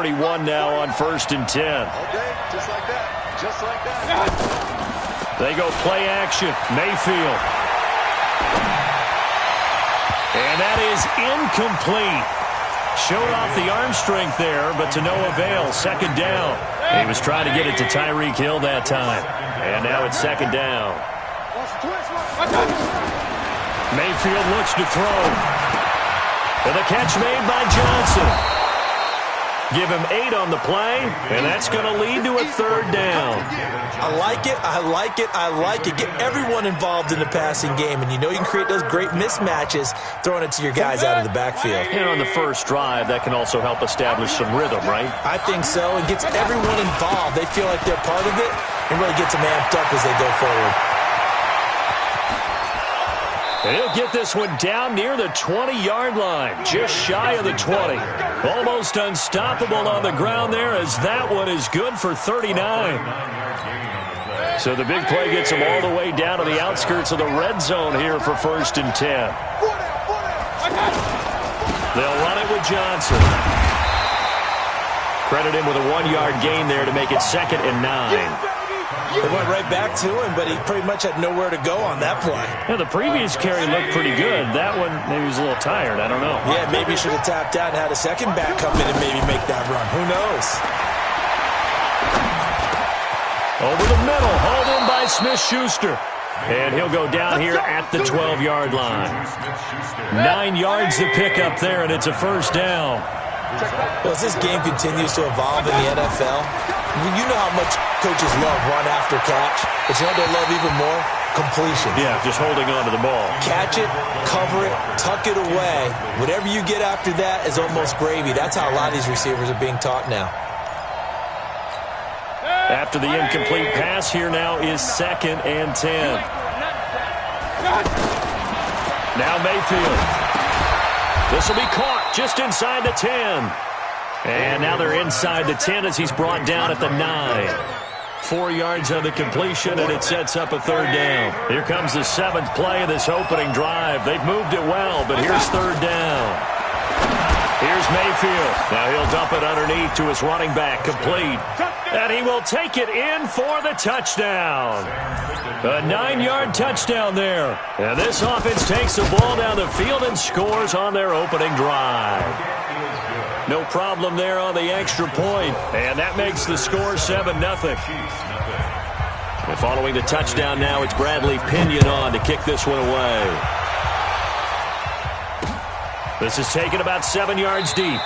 31 now on 1st and 10. Okay, just like that. Just like that. They go play action. Mayfield. And that is incomplete. Showed off the arm strength there, but to no avail. 2nd down. He was trying to get it to Tyreek Hill that time. And now it's 2nd down. Mayfield looks to throw. And the catch made by Johnson. Give him 8 on the play, and that's going to lead to a 3rd down. I like it, I like it, I like it. Get everyone involved in the passing game, and you know you can create those great mismatches throwing it to your guys out of the backfield. And on the first drive, that can also help establish some rhythm, right? I think so. It gets everyone involved. They feel like they're part of it and really gets them amped up as they go forward. He'll get this one down near the 20-yard line, just shy of the 20. Almost unstoppable on the ground there as that one is good for 39. So the big play gets him all the way down to the outskirts of the red zone here for 1st and 10. They'll run it with Johnson. Credit him with a 1-yard gain there to make it 2nd and 9. They went right back to him, but he pretty much had nowhere to go on that play. Yeah, the previous carry looked pretty good. That one, maybe he was a little tired. I don't know. Yeah, maybe he should have tapped out and had a second back come in and maybe make that run. Who knows? Over the middle, hauled in by Smith-Schuster. And he'll go down here at the 12-yard line. 9 yards to pick up there, and it's a 1st down. Well, as this game continues to evolve in the NFL, you know how much coaches love run after catch, but you know what they love even more? Completion. Yeah, just holding on to the ball. Catch it, cover it, tuck it away. Whatever you get after that is almost gravy. That's how a lot of these receivers are being taught now. After the incomplete pass, here now is 2nd and 10. Now Mayfield. This will be caught just inside the 10. And now they're inside the 10 as he's brought down at the 9. 4 yards on the completion, and it sets up a 3rd down. Here comes the 7th play of this opening drive. They've moved it well, but here's 3rd down. Here's Mayfield. Now he'll dump it underneath to his running back, complete. And he will take it in for the touchdown. A 9-yard touchdown there. And this offense takes the ball down the field and scores on their opening drive. No problem there on the extra point. And that makes the score 7-0. And following the touchdown now, it's Bradley Pinion on to kick this one away. This is taken about 7 yards deep.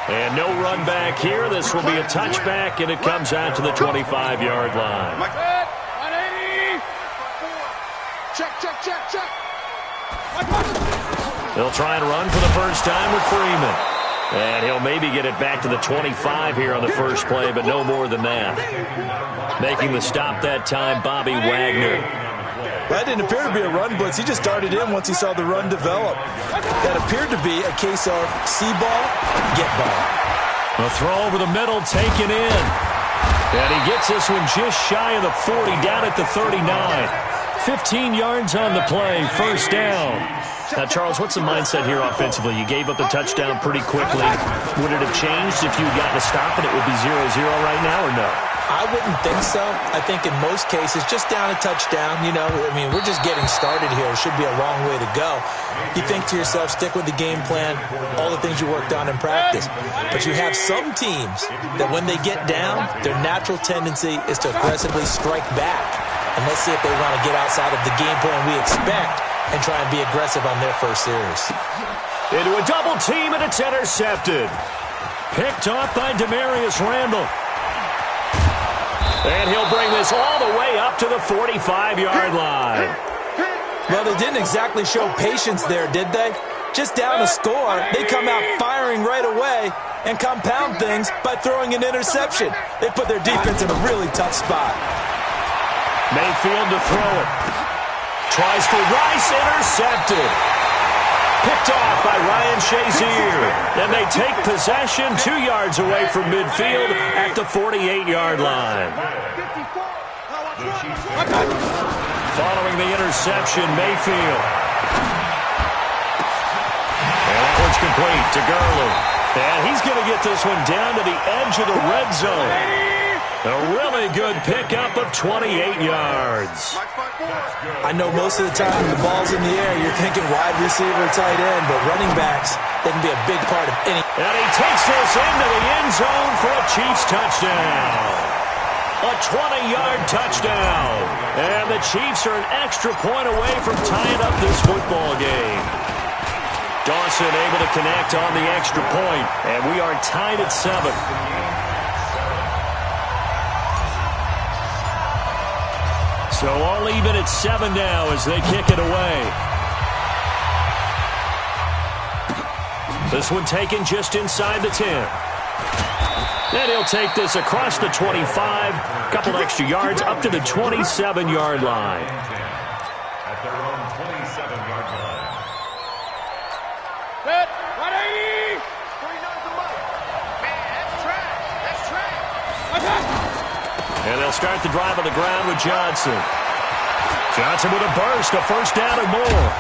And no run back here. This will be a touchback, and it comes out to the 25-yard line. They'll try and run for the first time with Freeman. And he'll maybe get it back to the 25 here on the first play, but no more than that. Making the stop that time, Bobby Wagner. That didn't appear to be a run blitz. He just darted in once he saw the run develop. That appeared to be a case of see ball, get ball. A throw over the middle, taken in. And he gets this one just shy of the 40, down at the 39. 15 yards on the play, 1st down. Now, Charles, what's the mindset here offensively? You gave up the touchdown pretty quickly. Would it have changed if you had gotten a stop and it would be 0-0 right now, or no? I wouldn't think so. I think in most cases, just down a touchdown, you know, I mean, we're just getting started here. It should be a long way to go. You think to yourself, stick with the game plan, all the things you worked on in practice. But you have some teams that when they get down, their natural tendency is to aggressively strike back. And let's see if they want to get outside of the game plan we expect and try and be aggressive on their first series. Into a double team, and it's intercepted. Picked off by Demarius Randall. And he'll bring this all the way up to the 45-yard line. Well, they didn't exactly show patience there, did they? Just down a score, they come out firing right away and compound things by throwing an interception. They put their defense in a really tough spot. Mayfield to throw it. Tries for Rice, intercepted. Picked off by Ryan Shazier. And they take possession 2 yards away from midfield at the 48-yard line. Following the interception, Mayfield. And that one's complete to Gurley. And he's going to get this one down to the edge of the red zone. A really good pickup of 28 yards. I know most of the time when the ball's in the air, you're thinking wide receiver, tight end, but running backs, they can be a big part of any. And he takes this into the end zone for a Chiefs touchdown. A 20-yard touchdown. And the Chiefs are an extra point away from tying up this football game. Dawson able to connect on the extra point, and we are tied at 7. So all even at 7 now as they kick it away. This one taken just inside the 10. Then he'll take this across the 25, a couple extra yards up to the 27-yard line. At their own 27-yard line. Set, 180! 49's the mark. Man, that's trash. That's trash. Attack! And they'll start the drive on the ground with Johnson. Johnson with a burst, a first down and more.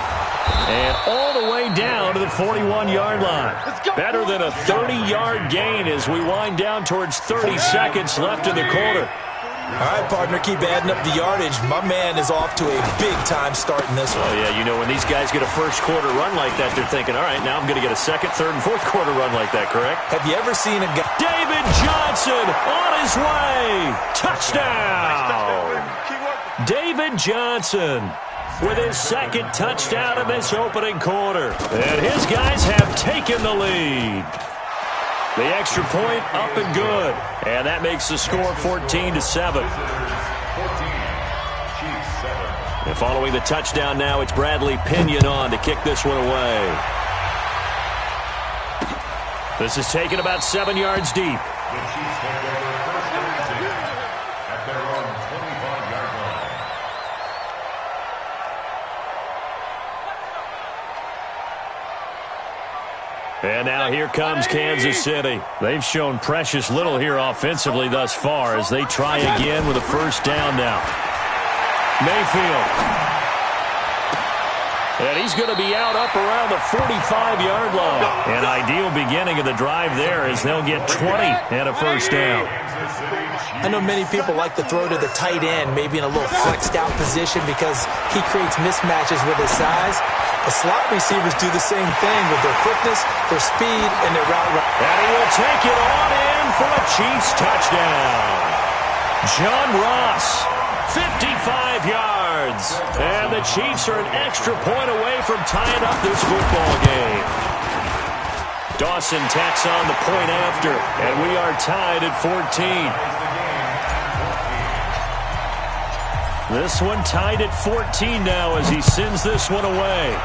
And all the way down to the 41-yard line. Better than a 30-yard gain as we wind down towards 30 seconds left in the quarter. All right, partner, keep adding up the yardage. My man is off to a big-time start in this one. Oh, yeah, you know, when these guys get a first-quarter run like that, they're thinking, all right, now I'm going to get a second, third, and fourth-quarter run like that, correct? Have you ever seen a guy... David Johnson on his way. Touchdown. David Johnson with his second touchdown in this opening quarter. And his guys have taken the lead. The extra point up and good. And that makes the score 14-7. And following the touchdown now, it's Bradley Pinion on to kick this one away. This is taken about 7 yards deep. The Chiefs take over first and 10 at their own 25-yard line. And now here comes Kansas City. They've shown precious little here offensively thus far as they try again with a first down now. Mayfield. And he's going to be out up around the 45-yard line. An ideal beginning of the drive there as they'll get 20 and a first down. I know many people like to throw to the tight end, maybe in a little flexed-out position because he creates mismatches with his size. The slot receivers do the same thing with their quickness, their speed, and their route run. And he will take it on in for a Chiefs touchdown. John Ross, 55 yards. And the Chiefs are an extra point away from tying up this football game. Dawson tacks on the point after, and we are tied at 14. This one tied at 14 now as he sends this one away.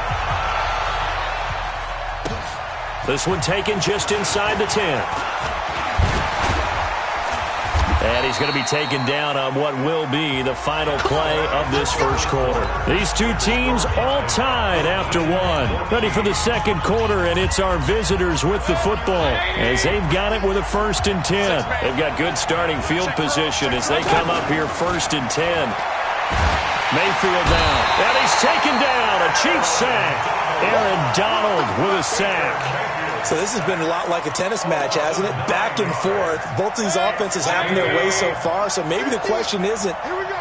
This one taken just inside the 10. And he's going to be taken down on what will be the final play of this first quarter. These two teams all tied after one. Ready for the second quarter, and it's our visitors with the football as they've got it with a 1st and 10. They've got good starting field position as they come up here 1st and 10. Mayfield now, and he's taken down. A Chiefs sack. Aaron Donald with a sack. So this has been a lot like a tennis match, hasn't it? Back and forth. Both of these offenses having their way so far. So maybe the question isn't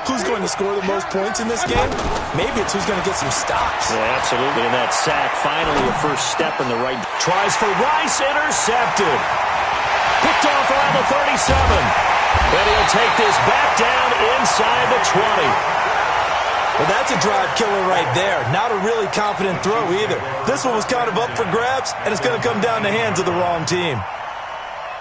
who's going to score the most points in this game. Maybe it's who's going to get some stops. Yeah, absolutely. And that sack, finally a first step in the right. Tries for Rice, intercepted. Picked off around the 37. And he'll take this back down inside the 20. Well, that's a drive killer right there. Not a really confident throw either. This one was kind of up for grabs, and it's going to come down the hands of the wrong team.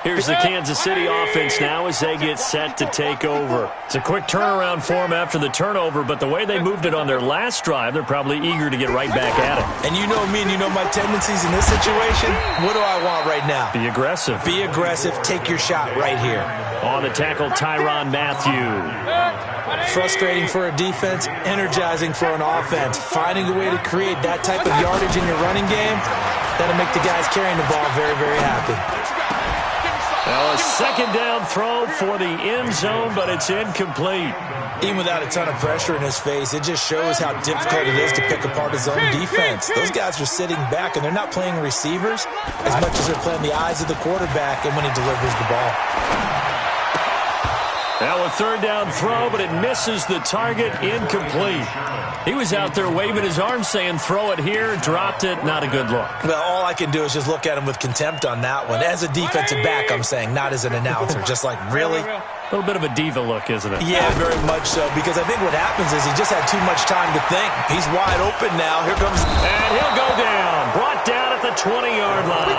Here's the Kansas City offense now as they get set to take over. It's a quick turnaround for them after the turnover, but the way they moved it on their last drive, they're probably eager to get right back at it. And you know me and you know my tendencies in this situation. What do I want right now? Be aggressive. Be aggressive. Take your shot right here. On the tackle, Tyrann Mathieu. Frustrating for a defense, energizing for an offense. Finding a way to create that type of yardage in your running game, that'll make the guys carrying the ball very, very happy. Now a second down throw for the end zone, but it's incomplete. Even without a ton of pressure in his face, it just shows how difficult it is to pick apart his own defense. Those guys are sitting back, and they're not playing receivers as much as they're playing the eyes of the quarterback and when he delivers the ball. Now a third down throw, but it misses the target, incomplete. He was out there waving his arm saying, throw it here, dropped it, not a good look. Well, all I can do is just look at him with contempt on that one. As a defensive back, I'm saying, not as an announcer. Just like, really? A little bit of a diva look, isn't it? Yeah, very much so, because I think what happens is he just had too much time to think. He's wide open now. Here comes... And he'll go down. Brought down at the 20-yard line.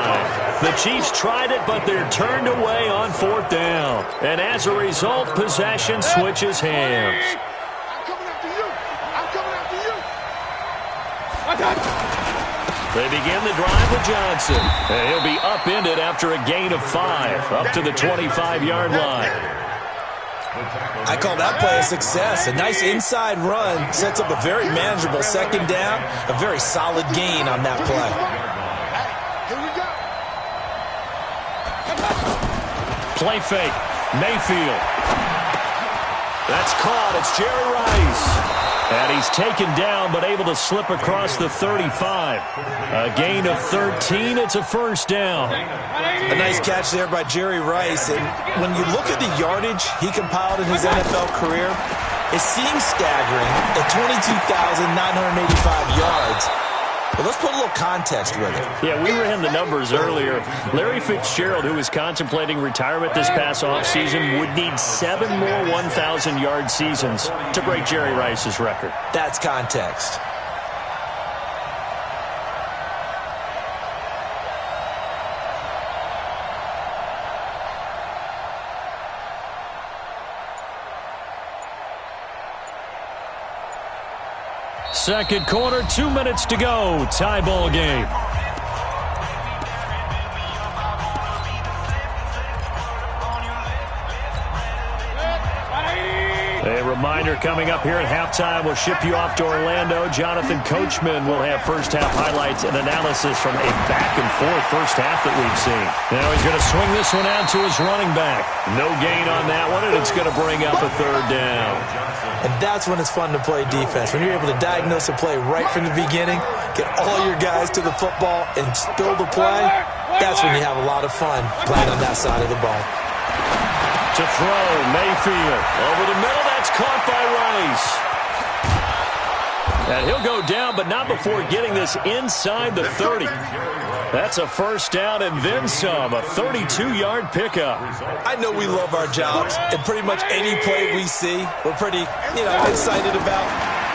The Chiefs tried it, but they're turned away on fourth down. And as a result, possession switches hands. I'm coming after you. I'm coming after you. They begin the drive with Johnson. And he'll be upended after a gain of 5, up to the 25-yard line. I call that play a success. A nice inside run sets up a very manageable second down, a very solid gain on that play. Here we go. Play fake. Mayfield. That's caught. It's Jerry Rice. And he's taken down, but able to slip across the 35. A gain of 13. It's a first down. A nice catch there by Jerry Rice. And when you look at the yardage he compiled in his NFL career, it seems staggering at 22,985 yards. But let's put a little context with it. Yeah, we ran the numbers earlier. Larry Fitzgerald, who was contemplating retirement this past offseason, would need 7 more 1,000-yard seasons to break Jerry Rice's record. That's context. Second quarter, 2 minutes to go. Tie ball game. A reminder coming up here at halftime. We'll ship you off to Orlando. Jonathan Coachman will have first-half highlights and analysis from a back-and-forth first half that we've seen. Now he's going to swing this one out to his running back. No gain on that one, and it's going to bring up a third down. And that's when it's fun to play defense. When you're able to diagnose a play right from the beginning, get all your guys to the football, and spill the play, that's when you have a lot of fun playing on that side of the ball. To throw, Mayfield. Over the middle, that's caught by Rice. And he'll go down, but not before getting this inside the 30. That's a first down and then some, a 32-yard pickup. I know we love our jobs, and pretty much any play we see, we're pretty, excited about.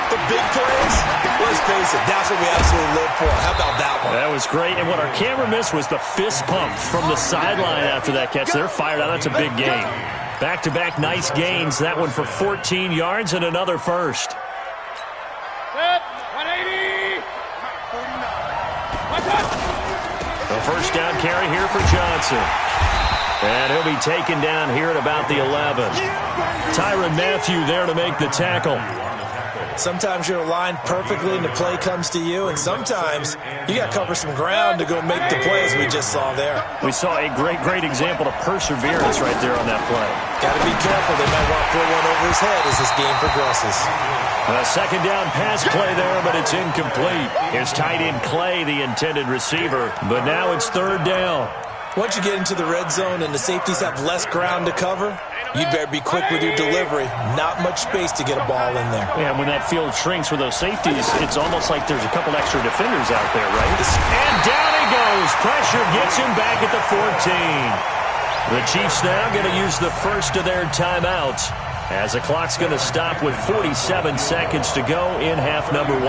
The big plays, let's face it, that's what we absolutely live for. How about that one? That was great, and what our camera missed was the fist pump from the sideline after that catch. They're fired out. That's a big gain. Back-to-back nice gains. That one for 14 yards and another first. Set. 180. 49. A first down carry here for Johnson. And he'll be taken down here at about the 11. Tyrann Mathieu there to make the tackle. Sometimes you're aligned perfectly and the play comes to you, and sometimes you got to cover some ground to go make the play, as we just saw there. We saw a great example of perseverance right there on that play. Got to be careful. They might want to put one over his head as this game progresses. A second down pass play there, but it's incomplete. Here's tight end Clay, the intended receiver, but now it's third down. Once you get into the red zone and the safeties have less ground to cover, you'd better be quick with your delivery. Not much space to get a ball in there. Yeah, when that field shrinks with those safeties, it's almost like there's a couple extra defenders out there, right? And down he goes. Pressure gets him back at the 14. The Chiefs now going to use the first of their timeouts as the clock's going to stop with 47 seconds to go in half number 1.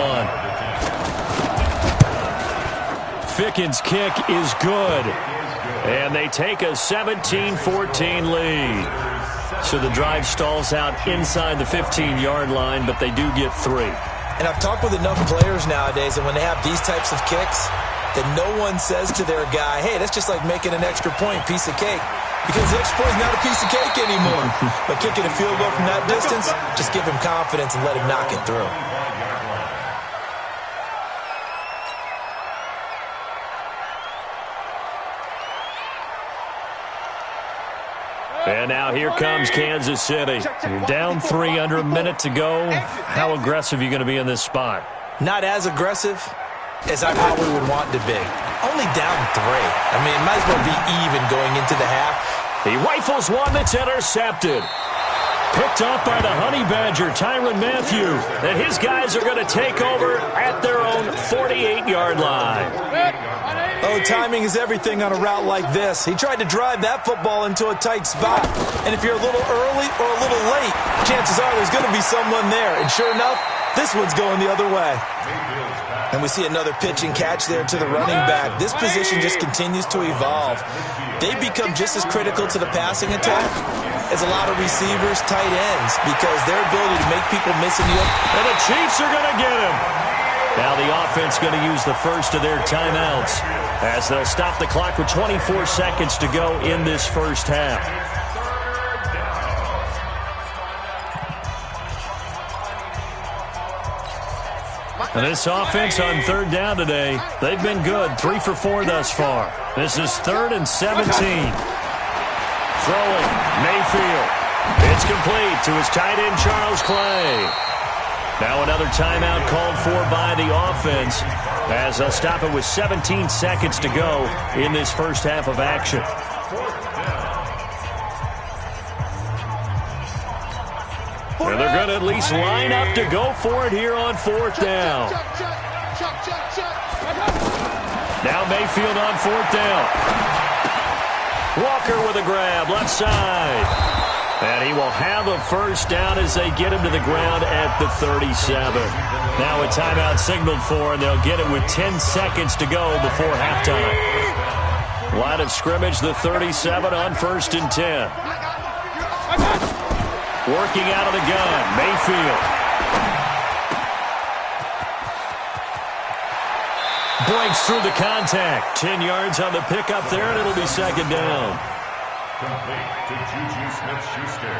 Ficken's kick is good. And they take a 17-14 lead. So the drive stalls out inside the 15-yard line, but they do get 3. And I've talked with enough players nowadays, and when they have these types of kicks, that no one says to their guy, hey, that's just like making an extra point, piece of cake. Because the extra point is not a piece of cake anymore. But kicking a field goal from that distance, just give him confidence and let him knock it through. And now here comes Kansas City. You're down 3 under a minute to go. How aggressive are you going to be in this spot? Not as aggressive as I probably would want to be. Only down 3. I mean, it might as well be even going into the half. He rifles one that's intercepted. Picked off by the Honey Badger, Tyrann Mathieu. And his guys are going to take over at their own 48-yard line. Oh, timing is everything on a route like this. He tried to drive that football into a tight spot. And if you're a little early or a little late, chances are there's going to be someone there. And sure enough, this one's going the other way. And we see another pitch and catch there to the running back. This position just continues to evolve. They become just as critical to the passing attack as a lot of receivers, tight ends, because their ability to make people miss in the open. And the Chiefs are going to get him. Now the offense going to use the first of their timeouts as they'll stop the clock with 24 seconds to go in this first half. And this offense on third down today, they've been good. 3 for 4 thus far. This is 3rd and 17. Throwing, Mayfield. It's complete to his tight end, Charles Clay. Now another timeout called for by the offense as they'll stop it with 17 seconds to go in this first half of action. And they're going to at least line up to go for it here on 4th down. Now Mayfield on 4th down. Walker with a grab, left side. And he will have a first down as they get him to the ground at the 37. Now a timeout signaled for, and they'll get it with 10 seconds to go before halftime. Line of scrimmage, the 37 on 1st and 10. Working out of the gun, Mayfield. Breaks through the contact. 10 yards on the pickup there, and it'll be 2nd down. Complete to Juju Smith-Schuster.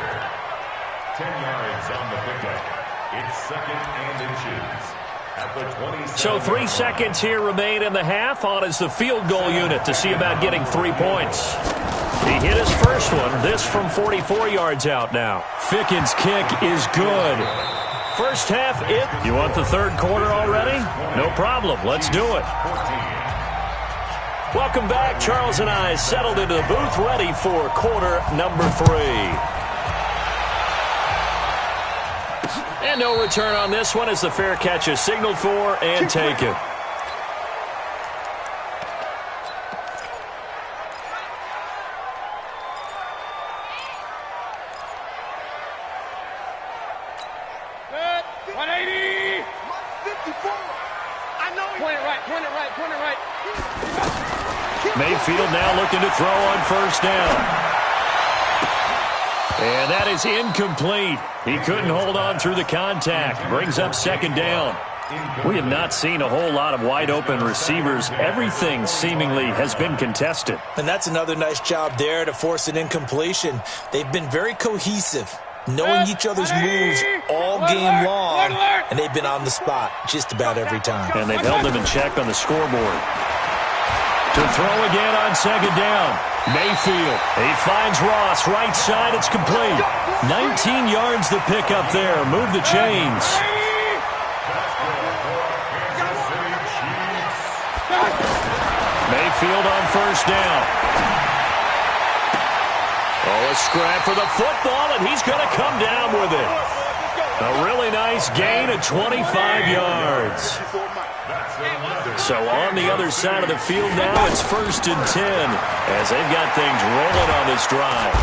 10 yards on the pickup. It's 2nd and inches. At the 27. So 3 seconds here remain in the half. On is the field goal unit to see about getting 3 points. He hit his first one. This from 44 yards out now. Ficken's kick is good. First half, You want the 3rd quarter already? No problem. Let's do it. Welcome back. Charles and I settled into the booth, ready for quarter number 3. And no return on this one as the fair catch is signaled for and taken. Mayfield now looking to throw on 1st down. And that is incomplete. He couldn't hold on through the contact. Brings up 2nd down. We have not seen a whole lot of wide open receivers. Everything seemingly has been contested. And that's another nice job there to force an incompletion. They've been very cohesive, knowing each other's moves all game long, and they've been on the spot just about every time. And they've held them in check on the scoreboard. To throw again on 2nd down. Mayfield. He finds Ross. Right side. It's complete. 19 yards to pick up there. Move the chains. Mayfield on 1st down. Oh, a scrap for the football, and he's going to come down with it. A really nice gain of 25 yards. So on the other side of the field now, it's 1st and 10 as they've got things rolling on this drive.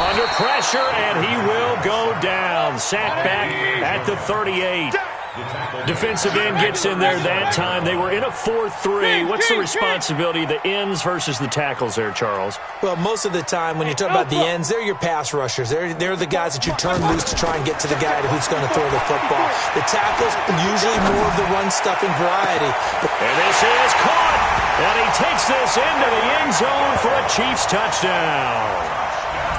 Under pressure, and he will go down. Sacked back at the 38. Defensive end gets in there that time. They were in a 4-3. What's the responsibility of the ends versus the tackles there, Charles? Well, most of the time when you talk about the ends, they're your pass rushers. They're the guys that you turn loose to try and get to the guy who's going to throw the football. The tackles, usually more of the run-stuffing variety. And this is caught. And he takes this into the end zone for a Chiefs touchdown.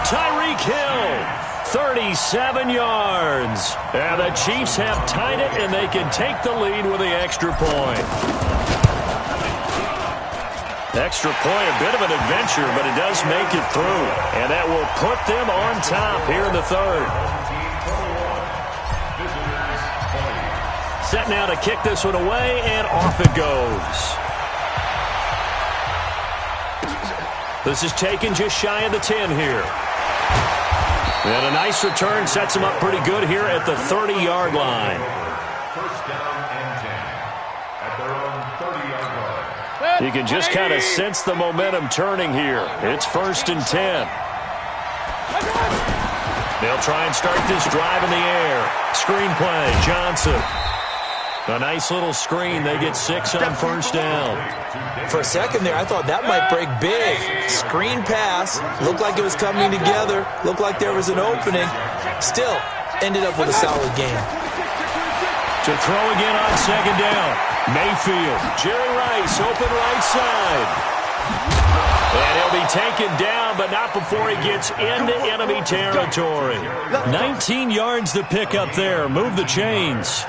Tyreek Hill. 37 yards. And the Chiefs have tied it, and they can take the lead with the extra point. Extra point, a bit of an adventure, but it does make it through. And that will put them on top here in the third. Set now to kick this one away, and off it goes. This is taken just shy of the 10 here. And a nice return sets him up pretty good here at the 30-yard line. First down and 10 at their own 30-yard line. You can just kind of sense the momentum turning here. It's 1st and 10. They'll try and start this drive in the air. Screen play, Johnson. A nice little screen. They get 6 on 1st down. For a second there, I thought that might break big. Screen pass. Looked like it was coming together. Looked like there was an opening. Still, ended up with a solid game. To throw again on 2nd down. Mayfield. Jerry Rice, open right side. And he'll be taken down, but not before he gets into enemy territory. 19 yards to pick up there. Move the chains.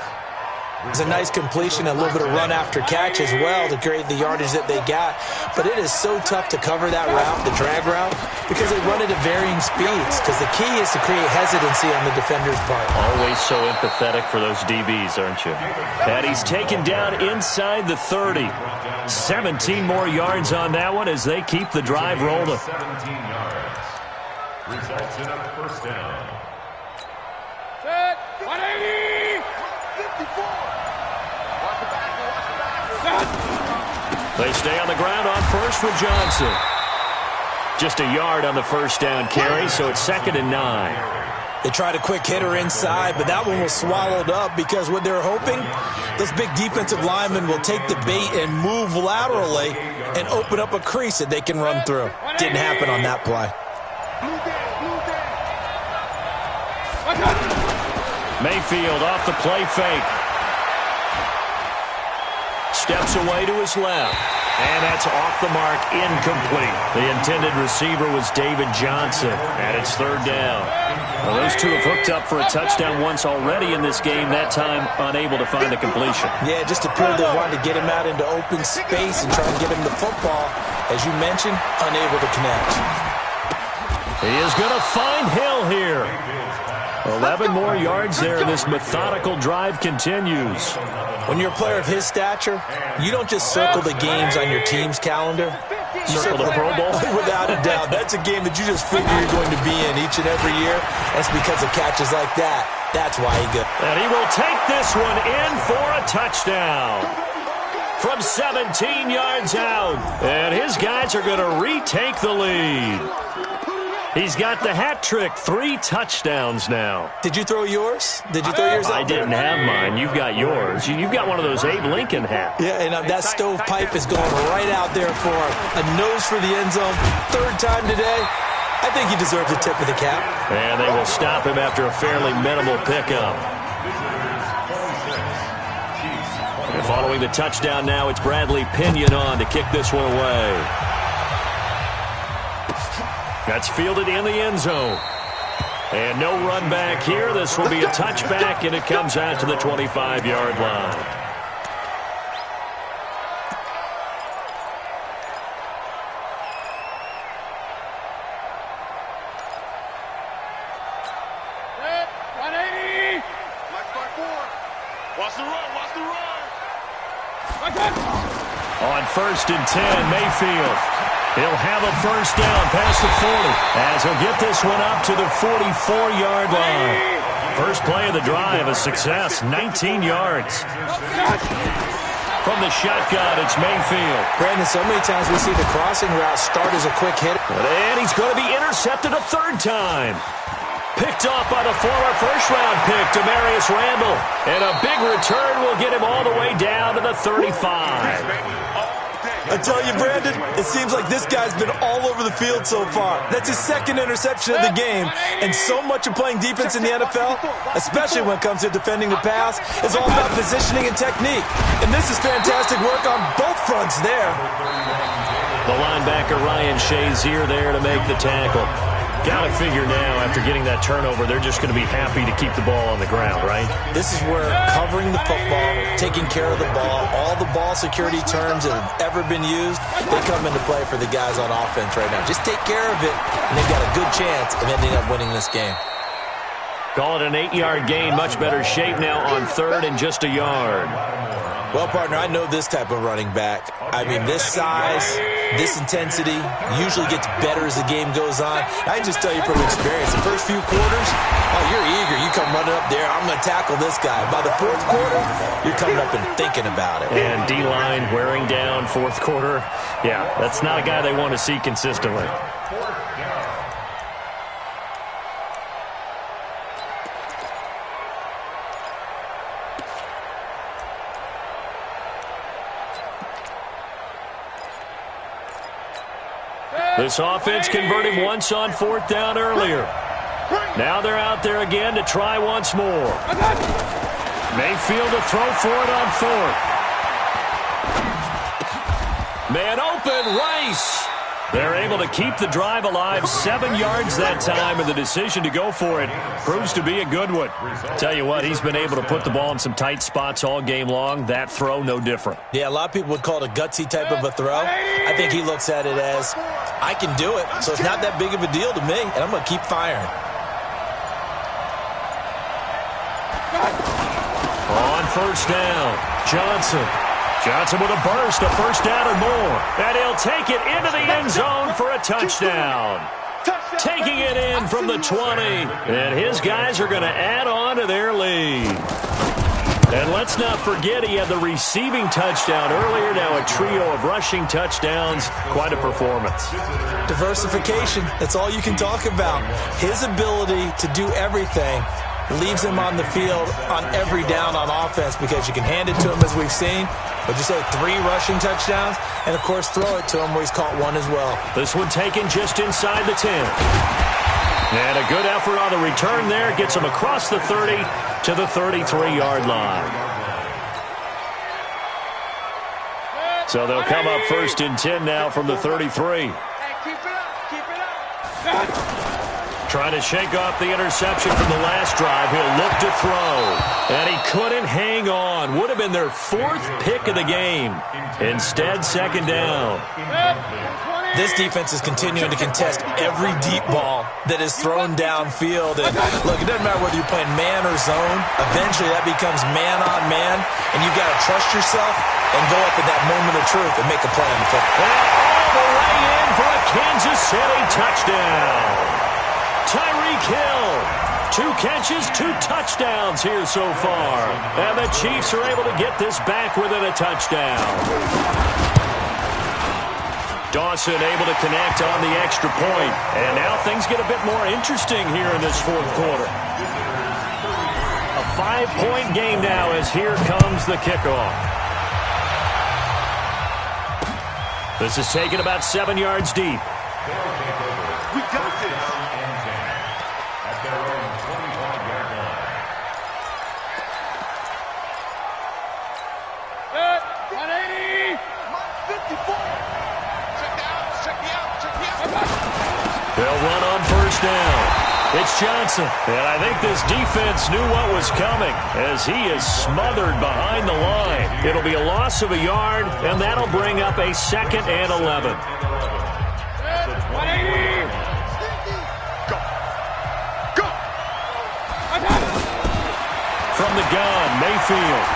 It's a nice completion, a little bit of run after catch as well to create the yardage that they got. But it is so tough to cover that route, the drag route, because they run it at varying speeds. Because the key is to create hesitancy on the defender's part. Always so empathetic for those DBs, aren't you? And he's taken down inside the 30. 17 more yards on that one as they keep the drive rolling. 17 yards. Results in a first down. Set. 180. 54. They stay on the ground on first with Johnson. Just a yard on the first down carry, so it's 2nd and 9. They tried a quick hitter inside, but that one was swallowed up because what they're hoping, those big defensive linemen will take the bait and move laterally and open up a crease that they can run through. Didn't happen on that play. Mayfield off the play fake. Steps away to his left. And that's off the mark, incomplete. The intended receiver was David Johnson, and it's 3rd down. Well, those two have hooked up for a touchdown once already in this game, that time unable to find the completion. Yeah, it just appeared they wanted to get him out into open space and try and get him the football. As you mentioned, unable to connect. He is going to find Hill here. 11 more yards there, and this methodical drive continues. When you're a player of his stature, you don't just circle the games on your team's calendar. You Circle the Pro Bowl? Without a doubt. That's a game that you just figure you're going to be in each and every year. That's because of catches like that. That's why he good. And he will take this one in for a touchdown. From 17 yards out. And his guys are going to retake the lead. He's got the hat trick, 3 touchdowns now. Did you throw yours? Did you throw yours out? I didn't have mine. You've got yours. You've got one of those Abe Lincoln hats. Yeah, and that stovepipe is going right out there for a nose for the end zone. 3rd time today. I think he deserves a tip of the cap. And they will stop him after a fairly minimal pickup. And following the touchdown now, it's Bradley Pinion on to kick this one away. That's fielded in the end zone. And no run back here. This will be a touchback, and it comes out to the 25-yard line. Set. 180. Watch the run. Watch the run. On 1st and 10, Mayfield. He'll have a first down past the 40 as he'll get this one up to the 44-yard line. First play of the drive, a success, 19 yards. From the shotgun, it's Mayfield. Brandon, so many times we see the crossing route start as a quick hit. And he's going to be intercepted a 3rd time. Picked off by the former first-round pick, Demarius Randall. And a big return will get him all the way down to the 35. I tell you, Brandon, it seems like this guy's been all over the field so far. That's his 2nd interception of the game. And so much of playing defense in the NFL, especially when it comes to defending the pass, is all about positioning and technique. And this is fantastic work on both fronts there. The linebacker, Ryan Shazier, there to make the tackle. Got to figure now, after getting that turnover, they're just going to be happy to keep the ball on the ground, right? This is where covering the football, taking care of the ball, all the ball security terms that have ever been used, they come into play for the guys on offense right now. Just take care of it, and they've got a good chance of ending up winning this game. Call it an 8-yard gain. Much better shape now on third and just a yard. Well, partner, I know this type of running back. I mean, this size, this intensity usually gets better as the game goes on. I can just tell you from experience, the first few quarters, oh, you're eager. You come running up there, I'm going to tackle this guy. By the fourth quarter, you're coming up and thinking about it. And D-line wearing down fourth quarter. Yeah, that's not a guy they want to see consistently. This offense converted once on fourth down earlier. Now they're out there again to try once more. Mayfield to throw for it on fourth. Man open, Rice. They're able to keep the drive alive, 7 yards that time, and the decision to go for it proves to be a good one. Tell you what, he's been able to put the ball in some tight spots all game long. That throw, no different. Yeah, a lot of people would call it a gutsy type of a throw. I think he looks at it as, I can do it, so it's not that big of a deal to me, and I'm going to keep firing. On first down, Johnson with a burst, a first down or more. And he'll take it into the end zone for a touchdown. Taking it in from the 20. And his guys are going to add on to their lead. And let's not forget he had the receiving touchdown earlier. Now a trio of rushing touchdowns. Quite a performance. Diversification. That's all you can talk about. His ability to do everything leaves him on the field on every down on offense because you can hand it to him as we've seen. Would you say 3 rushing touchdowns? And, of course, throw it to him where he's caught one as well. This one taken just inside the 10. And a good effort on the return there. Gets him across the 30 to the 33-yard line. So they'll come up first and 10 now from the 33. Hey, keep it up. Keep it up. Trying to shake off the interception from the last drive. He'll look to throw. And he couldn't hang on. Would have been their 4th pick of the game. Instead, second down. This defense is continuing to contest every deep ball that is thrown downfield. And look, it doesn't matter whether you're playing man or zone. Eventually, that becomes man on man. And you've got to trust yourself and go up at that moment of truth and make a play on the football. And all the way in for a Kansas City touchdown. Tyreek Hill, 2 catches, 2 touchdowns here so far. And the Chiefs are able to get this back within a touchdown. Dawson able to connect on the extra point. And now things get a bit more interesting here in this fourth quarter. A 5-point game now as here comes the kickoff. This is taken about 7 yards deep. We got this. At their own 25-yard line. Good. 180. 54. Check me out. They'll run on first down. It's Johnson. And I think this defense knew what was coming as he is smothered behind the line. It'll be a loss of a yard, and that'll bring up a 2nd and 11. 180. From the gun, Mayfield.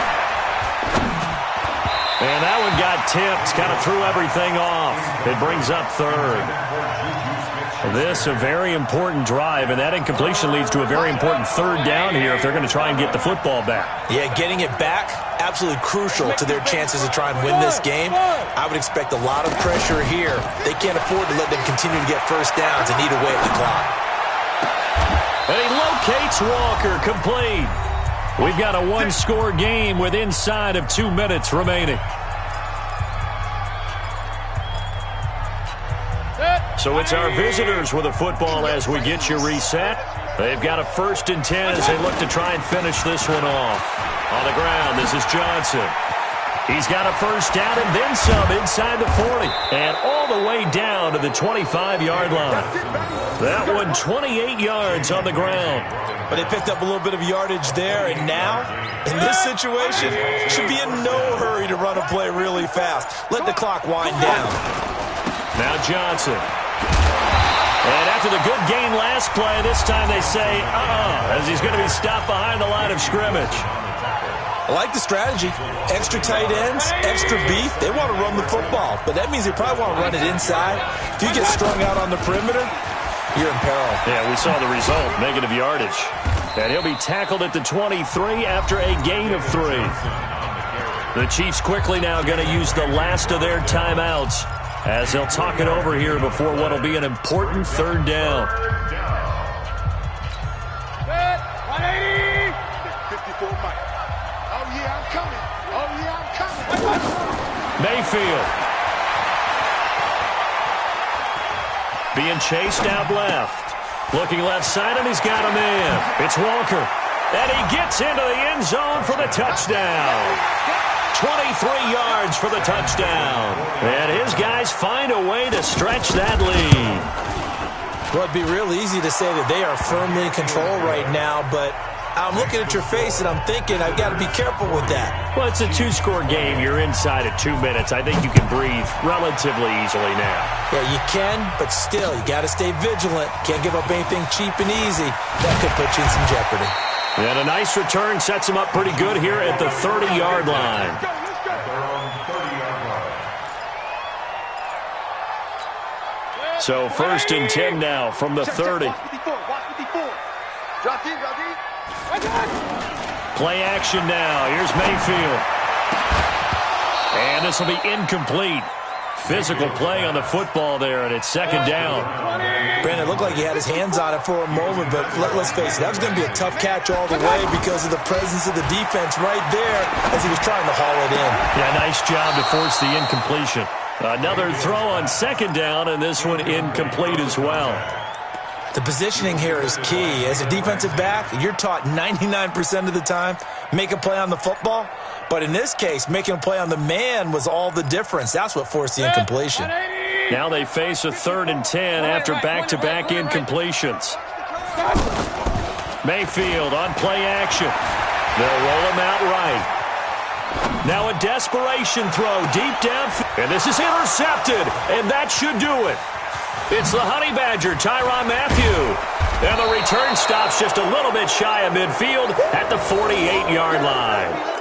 And that one got tipped, kind of threw everything off. It brings up 3rd. This a very important drive, and that incompletion leads to a very important 3rd down here if they're going to try and get the football back. Yeah, getting it back, absolutely crucial to their chances to try and win this game. I would expect a lot of pressure here. They can't afford to let them continue to get first downs and eat away at the clock. And he locates Walker, complete. We've got a 1-score game with inside of 2 minutes remaining. So it's our visitors with a football as we get you reset. They've got a 1st and 10 as they look to try and finish this one off. On the ground, this is Johnson. He's got a first down and then some inside the 40. And all the way down to the 25-yard line. That one 28 yards on the ground. But they picked up a little bit of yardage there, and now, in this situation, should be in no hurry to run a play really fast. Let the clock wind down. Now Johnson. And after the good gain last play, this time they say, as he's going to be stopped behind the line of scrimmage. I like the strategy. Extra tight ends, extra beef. They want to run the football, but that means they probably want to run it inside. If you get strung out on the perimeter, you're in peril. Yeah, we saw the result, negative yardage. And he'll be tackled at the 23 after a gain of 3. The Chiefs quickly now going to use the last of their timeouts as they'll talk it over here before what will be an important third down. 180! 54 Mike. Oh, yeah, I'm coming. Oh, yeah, I'm coming. Mayfield. Being chased out left. Looking left side, and he's got him in. It's Walker. And he gets into the end zone for the touchdown. 23 yards for the touchdown. And his guys find a way to stretch that lead. Well, it'd be real easy to say that they are firmly in control right now, but I'm looking at your face and I'm thinking I've got to be careful with that. Well, it's a 2-score game. You're inside at 2 minutes. I think you can breathe relatively easily now. Yeah, you can, but still, you got to stay vigilant. Can't give up anything cheap and easy. That could put you in some jeopardy. And a nice return sets him up pretty good here at the 30-yard line. So 1st and 10 now from the 30. Play action now. Here's Mayfield. And this will be incomplete. Physical play on the football there, and it's 2nd down. Brandon, it looked like he had his hands on it for a moment, but let's face it, that was going to be a tough catch all the way because of the presence of the defense right there as he was trying to haul it in. Yeah, nice job to force the incompletion. Another throw on 2nd down, and this one incomplete as well. The positioning here is key. As a defensive back, you're taught 99% of the time, make a play on the football. But in this case, making a play on the man was all the difference. That's what forced the incompletion. Now they face a 3rd and 10 after back-to-back incompletions. Mayfield on play action. They'll roll him out right. Now a desperation throw deep down. And this is intercepted, and that should do it. It's the Honey Badger, Tyrann Mathieu. And the return stops just a little bit shy of midfield at the 48-yard line.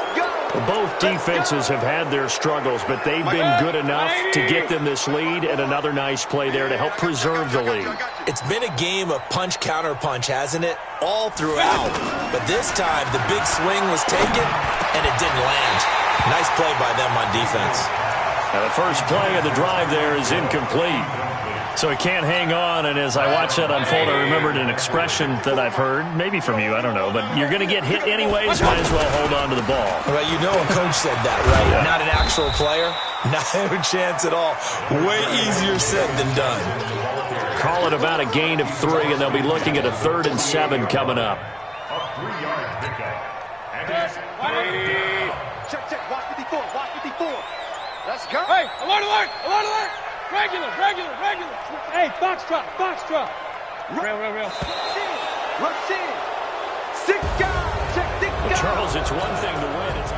Both defenses have had their struggles, but they've been good enough to get them this lead, and another nice play there to help preserve the lead. It's been a game of punch-counter-punch, hasn't it? All throughout. But this time, the big swing was taken, and it didn't land. Nice play by them on defense. Now the first play of the drive there is incomplete. So he can't hang on, and as I watch that unfold, I remembered an expression that I've heard, maybe from you, I don't know, but you're going to get hit anyways, might as well hold on to the ball. Well, you know a coach said that, right? Yeah. Not an actual player, not a chance at all. Way easier said than done. Call it about a gain of 3, and they'll be looking at a 3rd and 7 coming up. A 3-yard pickup. And it's check, watch 54, watch 54. Let's go. Hey, alert, alert, alert, alert. Regular. Hey, foxtrot. Real. Rush in. 6 guys. Check 6 guys. Charles, it's one thing to win. It's